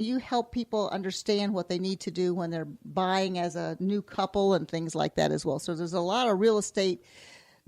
you help people understand what they need to do when they're buying as a new couple and things like that as well. So there's a lot of real estate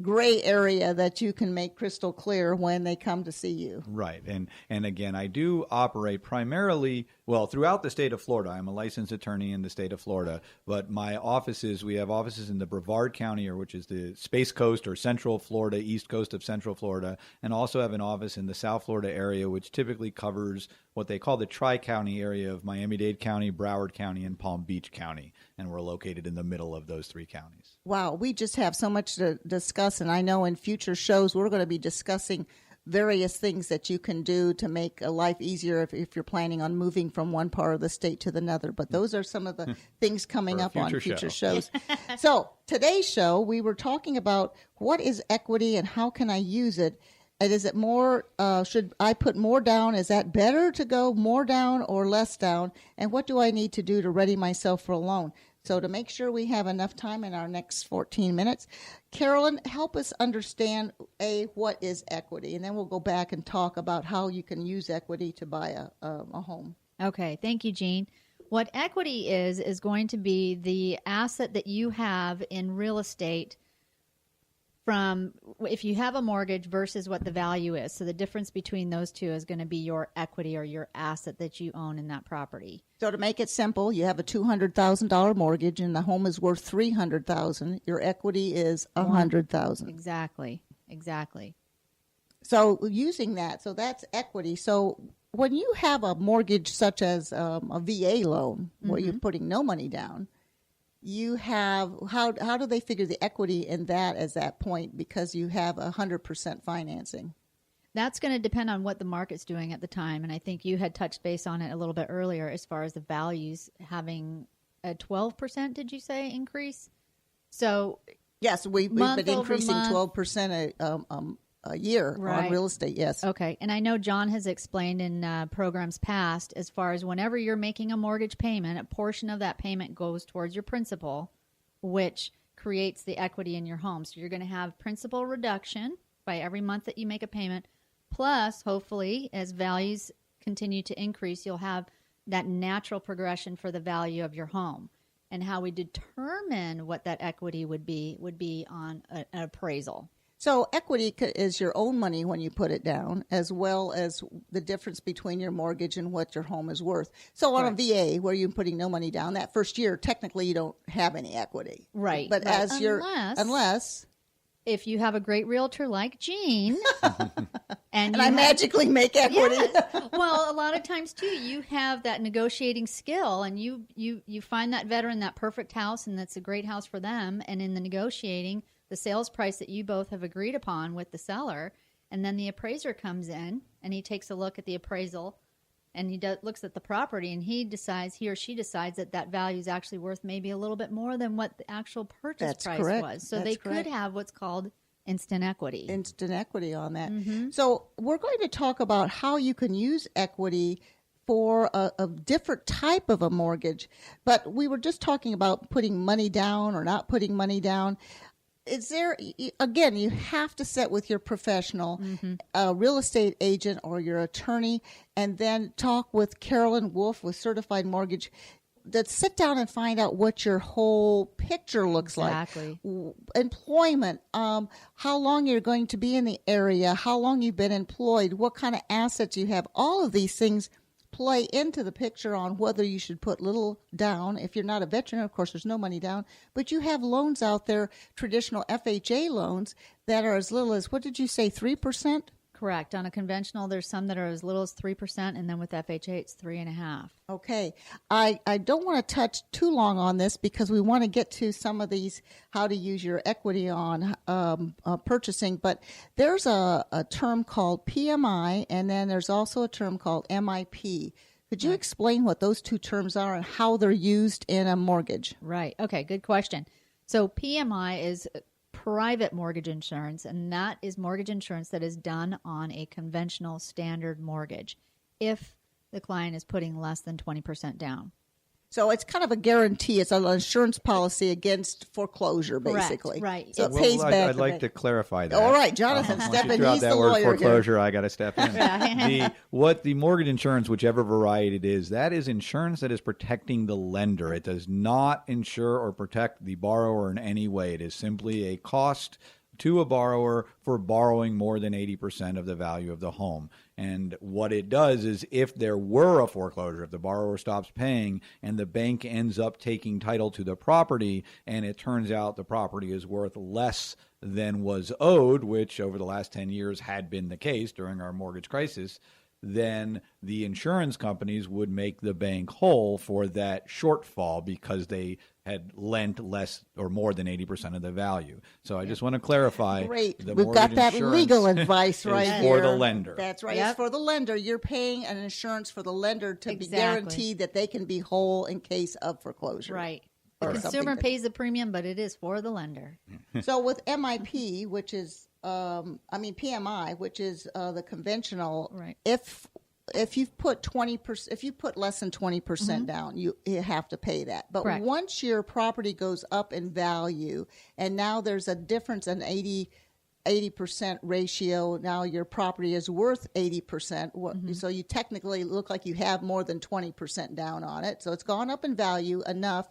gray area that you can make crystal clear when they come to see you. Right. And again, I do operate primarily, well, throughout the state of Florida. I'm a licensed attorney in the state of Florida, but we have offices in the Brevard County, which is the Space Coast or Central Florida, East Coast of Central Florida, and also have an office in the South Florida area, which typically covers what they call the Tri-County area of Miami-Dade County, Broward County, and Palm Beach County. And we're located in the middle of those three counties. Wow, we just have so much to discuss, and I know in future shows we're going to be discussing various things that you can do to make a life easier if you're planning on moving from one part of the state to another. But those are some of the things coming up on future shows. So today's show, we were talking about what is equity and how can I use it. And is it more, should I put more down? Is that better to go more down or less down? And what do I need to do to ready myself for a loan? So to make sure we have enough time in our next 14 minutes, Carolyn, help us understand, what is equity? And then we'll go back and talk about how you can use equity to buy a home. Okay. Thank you, Jean. What equity is going to be the asset that you have in real estate from if you have a mortgage versus what the value is. So the difference between those two is going to be your equity or your asset that you own in that property. So to make it simple, you have a $200,000 mortgage and the home is worth $300,000. Your equity is $100,000. Exactly. So using that, so that's equity. So when you have a mortgage such as a VA loan where you're putting no money down, you have, how do they figure the equity in that as that point because you have 100% financing? That's going to depend on what the market's doing at the time. And I think you had touched base on it a little bit earlier as far as the values having a 12%, did you say, increase? So yes, we've been increasing 12% a year on real estate, yes. Okay, and I know John has explained in programs past as far as whenever you're making a mortgage payment, a portion of that payment goes towards your principal, which creates the equity in your home. So you're going to have principal reduction by every month that you make a payment, plus hopefully as values continue to increase, you'll have that natural progression for the value of your home. And how we determine what that equity would be on an appraisal. So equity is your own money when you put it down, as well as the difference between your mortgage and what your home is worth. So on a VA, where you're putting no money down, that first year, technically you don't have any equity. Right. But as unless if you have a great realtor like Jean, and I magically make equity. Yes. Well, a lot of times too, you have that negotiating skill, and you find that veteran that perfect house, and that's a great house for them. And in the negotiating, the sales price that you both have agreed upon with the seller, and then the appraiser comes in and he takes a look at the appraisal, and he looks at the property, and he or she decides that value is actually worth maybe a little bit more than what the actual purchase price was. So they could have what's called instant equity. Instant equity on that. So we're going to talk about how you can use equity for a different type of a mortgage. But we were just talking about putting money down or not putting money down. Is there, again, you have to sit with your professional, real estate agent or your attorney, and then talk with Carolyn Wolfe with Certified Mortgage. That sit down and find out what your whole picture looks like. Employment, how long you're going to be in the area, how long you've been employed, what kind of assets you have. All of these things play into the picture on whether you should put little down. If you're not a veteran, of course, there's no money down. But you have loans out there, traditional FHA loans, that are as little as, what did you say, 3%? Correct. On a conventional, there's some that are as little as 3%, and then with FHA, it's 3.5%. Okay. I don't want to touch too long on this because we want to get to some of these, how to use your equity on purchasing. But there's a term called PMI, and then there's also a term called MIP. Could you explain what those two terms are and how they're used in a mortgage? Right. Okay. Good question. So PMI is private mortgage insurance, and that is mortgage insurance that is done on a conventional standard mortgage if the client is putting less than 20% down. So it's kind of a guarantee. It's an insurance policy against foreclosure, basically. Correct, right. So it pays back. I'd like to clarify that. All right, Jonathan, step in. He's the word lawyer foreclosure, here. I got to step in. What the mortgage insurance, whichever variety it is, that is insurance that is protecting the lender. It does not insure or protect the borrower in any way. It is simply a cost to a borrower for borrowing more than 80% of the value of the home. And what it does is if there were a foreclosure, if the borrower stops paying and the bank ends up taking title to the property and it turns out the property is worth less than was owed, which over the last 10 years had been the case during our mortgage crisis, then the insurance companies would make the bank whole for that shortfall because they had lent less or more than 80% of the value. So I just want to clarify. Great. The We've got that legal advice right is here. for the lender. That's right. Yep. It's for the lender. You're paying an insurance for the lender to be Exactly. guaranteed that they can be whole in case of foreclosure. Right. Or The consumer something. pays the premium, but it is for the lender. So with MIP, which is, PMI, which is the conventional, Right. if you've put 20%, if you put less than 20% down, you have to pay that. But Correct. once your property goes up in value, and now there's a difference in 80% ratio, now your property is worth 80%. So you technically look like you have more than 20% down on it. So it's gone up in value enough.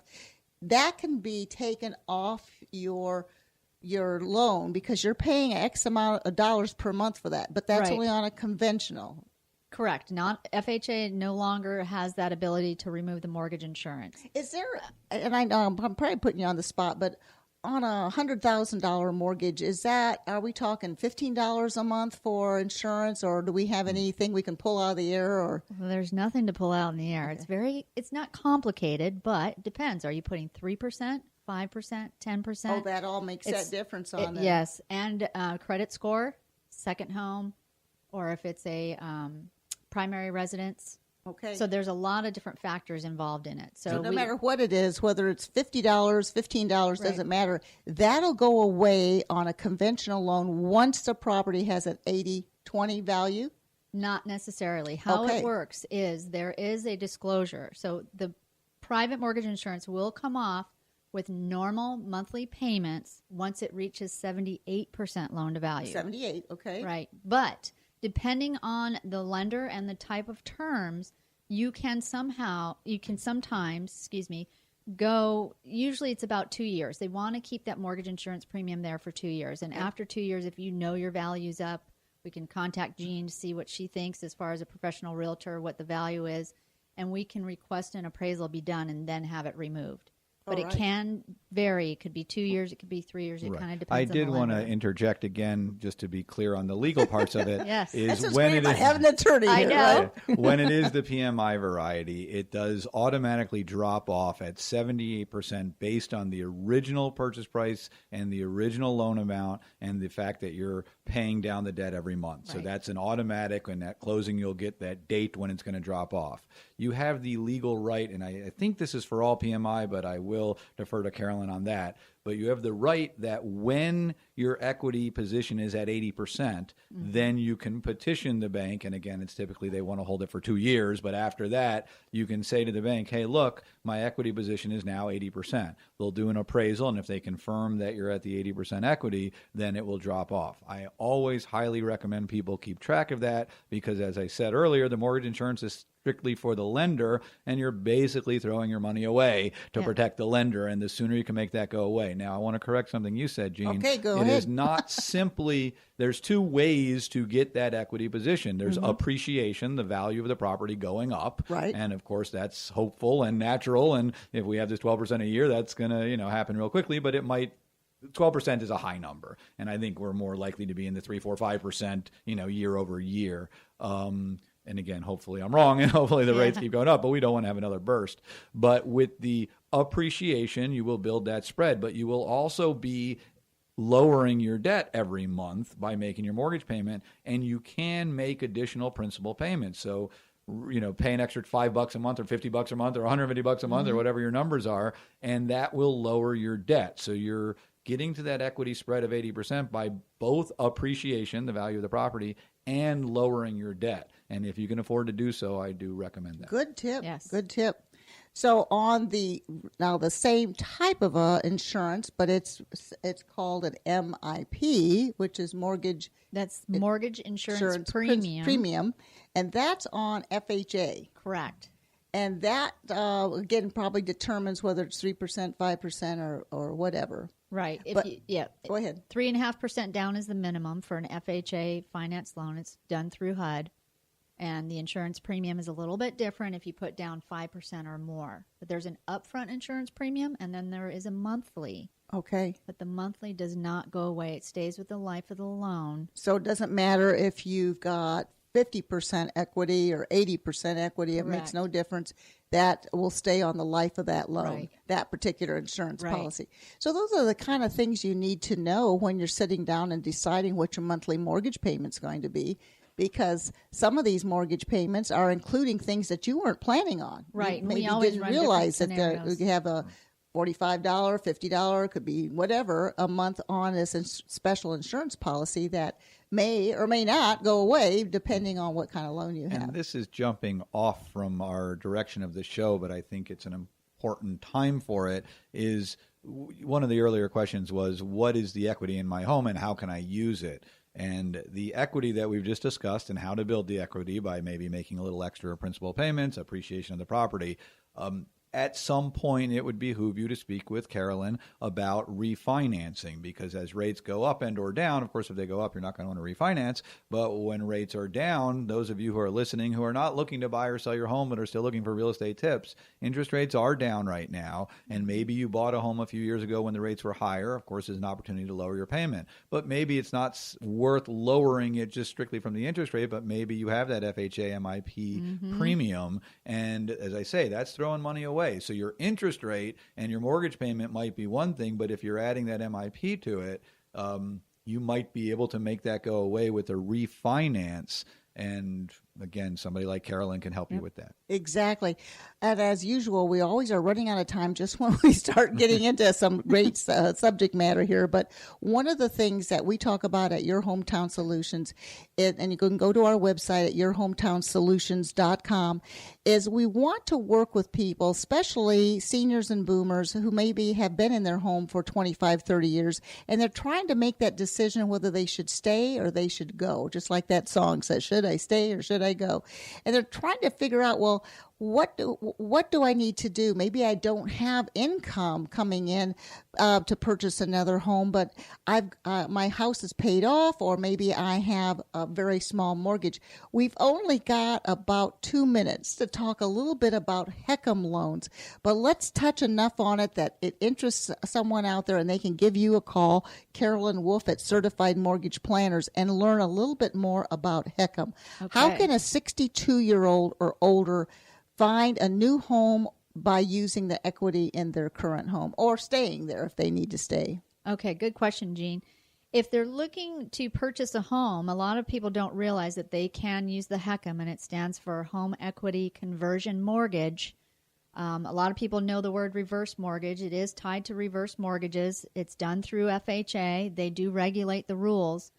That can be taken off your loan because you're paying X amount of dollars per month for that. But that's Right. only on a conventional. Correct. Not FHA no longer has that ability to remove the mortgage insurance. Is there, and I know I'm probably putting you on the spot, but on a $100,000 mortgage, are we talking $15 a month for insurance, or do we have anything we can pull out of the air? Or Well, there's nothing to pull out in the air. It's not complicated, but it depends. Are you putting 3%, 5%, 10%? that all makes that difference on that. Yes, and credit score, second home, or if it's a primary residence. Okay. So there's a lot of different factors involved in it. So no matter what it is, whether it's $50, $15, doesn't matter. That'll go away on a conventional loan once the property has an 80-20 value. Not necessarily. How Okay. it works is there is a disclosure. So the private mortgage insurance will come off with normal monthly payments once it reaches 78% loan to value. 78, okay. Right. But depending on the lender and the type of terms, you can sometimes, go, usually it's about 2 years. They want to keep that mortgage insurance premium there for 2 years. And after 2 years, if you know your value's up, we can contact Jean to see what she thinks as far as a professional realtor, what the value is, and we can request an appraisal be done and then have it removed. But it can vary. It could be 2 years. It could be 3 years. It kind of depends I on the did want to lender. interject again, just to be clear on the legal parts of it. Yes. That's what's when great it about is having an attorney I here, know. right? when it is the PMI variety, it does automatically drop off at 78% based on the original purchase price and the original loan amount and the fact that you're paying down the debt every month. So Right. that's an automatic, and at closing you'll get that date when it's going to drop off. You have the legal right, and I think this is for all PMI, but I will defer to Carolyn on that. But you have the right that when your equity position is at 80%, then you can petition the bank. And again, it's typically they want to hold it for 2 years. But after that, you can say to the bank, hey, look, my equity position is now 80%. They'll do an appraisal. And if they confirm that you're at the 80% equity, then it will drop off. I always highly recommend people keep track of that because, as I said earlier, the mortgage insurance is strictly for the lender, and you're basically throwing your money away to protect the lender, and the sooner you can make that go away. Now, I want to correct something you said, Jean. Okay, go It ahead. is not simply, there's two ways to get that equity position. There's appreciation, the value of the property going up. Right. And, of course, that's hopeful and natural, and if we have this 12% a year, that's going to happen real quickly, but it might 12% is a high number, and I think we're more likely to be in the 3, 4, 5%, year over year. And again, hopefully I'm wrong, and hopefully the rates keep going up, but we don't want to have another burst. But with the appreciation, you will build that spread, but you will also be lowering your debt every month by making your mortgage payment, and you can make additional principal payments. So, pay an extra $5 a month or $50 a month or $150 a month or whatever your numbers are, and that will lower your debt. So you're getting to that equity spread of 80% by both appreciation, the value of the property, and lowering your debt. And if you can afford to do so, I do recommend that. Good tip. Yes. Good tip. So on the same type of insurance, but it's called an MIP, which is mortgage. That's mortgage insurance premium. And that's on FHA. Correct. And that, again, probably determines whether it's 3%, 5%, or whatever. Right. Go ahead. 3.5% down is the minimum for an FHA finance loan. It's done through HUD. And the insurance premium is a little bit different if you put down 5% or more. But there's an upfront insurance premium, and then there is a monthly. Okay. But the monthly does not go away. It stays with the life of the loan. So it doesn't matter if you've got 50% equity or 80% equity. It makes no difference. That will stay on the life of that loan, that particular insurance policy. So those are the kind of things you need to know when you're sitting down and deciding what your monthly mortgage payment's going to be, because some of these mortgage payments are including things that you weren't planning on. Right. You maybe we always didn't realize that you have a $45, $50, could be whatever, a month on this special insurance policy that may or may not go away depending on what kind of loan you have. And this is jumping off from our direction of the show, but I think it's an important time for it. Is one of the earlier questions was, what is the equity in my home and how can I use it? And the equity that we've just discussed and how to build the equity by maybe making a little extra principal payments, appreciation of the property, at some point, it would behoove you to speak with Carolyn about refinancing, because as rates go up and or down, of course, if they go up, you're not going to want to refinance. But when rates are down, those of you who are listening who are not looking to buy or sell your home but are still looking for real estate tips, interest rates are down right now. And maybe you bought a home a few years ago when the rates were higher. Of course, there's an opportunity to lower your payment. But maybe it's not worth lowering it just strictly from the interest rate, but maybe you have that FHA MIP premium. And as I say, that's throwing money away. So your interest rate and your mortgage payment might be one thing, but if you're adding that MIP to it, you might be able to make that go away with a refinance. And again, somebody like Carolyn can help you with that. Exactly. And as usual, we always are running out of time just when we start getting into some great subject matter here. But one of the things that we talk about at Your Hometown Solutions, and you can go to our website at yourhometownsolutions.com, is we want to work with people, especially seniors and boomers who maybe have been in their home for 25, 30 years, and they're trying to make that decision whether they should stay or they should go, just like that song says, should I stay or should I go? And they're trying to figure out, well, what do I need to do? Maybe I don't have income coming in to purchase another home, but my house is paid off, or maybe I have a very small mortgage. We've only got about 2 minutes to talk a little bit about HECM loans, but let's touch enough on it that it interests someone out there and they can give you a call, Carolyn Wolfe at Certified Mortgage Planners, and learn a little bit more about HECM. Okay. How can a 62-year-old or older find a new home by using the equity in their current home, or staying there if they need to stay? Okay, good question, Jean. If they're looking to purchase a home, a lot of people don't realize that they can use the HECM, and it stands for Home Equity Conversion Mortgage. A lot of people know the word reverse mortgage. It is tied to reverse mortgages. It's done through FHA. They do regulate the rules.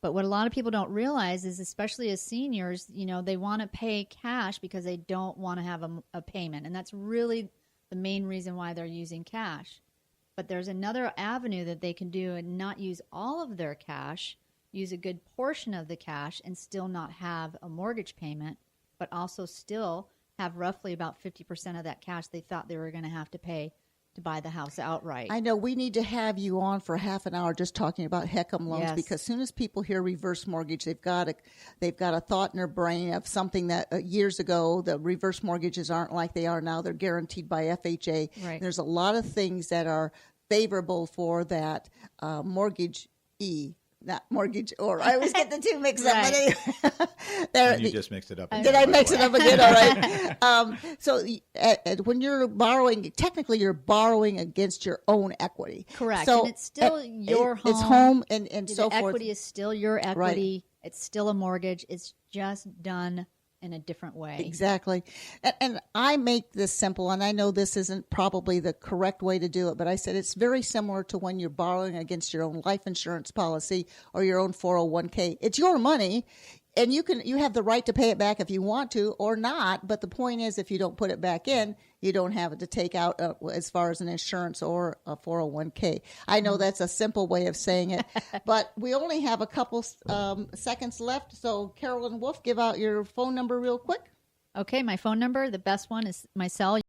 But what a lot of people don't realize is, especially as seniors, they want to pay cash because they don't want to have a payment. And that's really the main reason why they're using cash. But there's another avenue that they can do and not use all of their cash, use a good portion of the cash and still not have a mortgage payment, but also still have roughly about 50% of that cash they thought they were going to have to pay to buy the house outright. I know we need to have you on for half an hour just talking about HECM loans, because as soon as people hear reverse mortgage, they've got a thought in their brain of something that years ago the reverse mortgages aren't like they are now. They're guaranteed by FHA. Right. There's a lot of things that are favorable for that not mortgage or. I always get the two mixed up. Right. You just mixed it up again. Did I mix it up again? All right. So when you're borrowing, technically you're borrowing against your own equity. Correct. So and it's still your home. It's home and so the forth. Equity is still your equity. Right. It's still a mortgage. It's just done in a different way. Exactly. And I make this simple, and I know this isn't probably the correct way to do it, but I said it's very similar to when you're borrowing against your own life insurance policy or your own 401k. It's your money. And you have the right to pay it back if you want to or not. But the point is, if you don't put it back in, you don't have it to take out as far as an insurance or a 401k. I know that's a simple way of saying it, but we only have a couple seconds left. So Carolyn Wolfe, give out your phone number real quick. Okay, my phone number, the best one is my cell.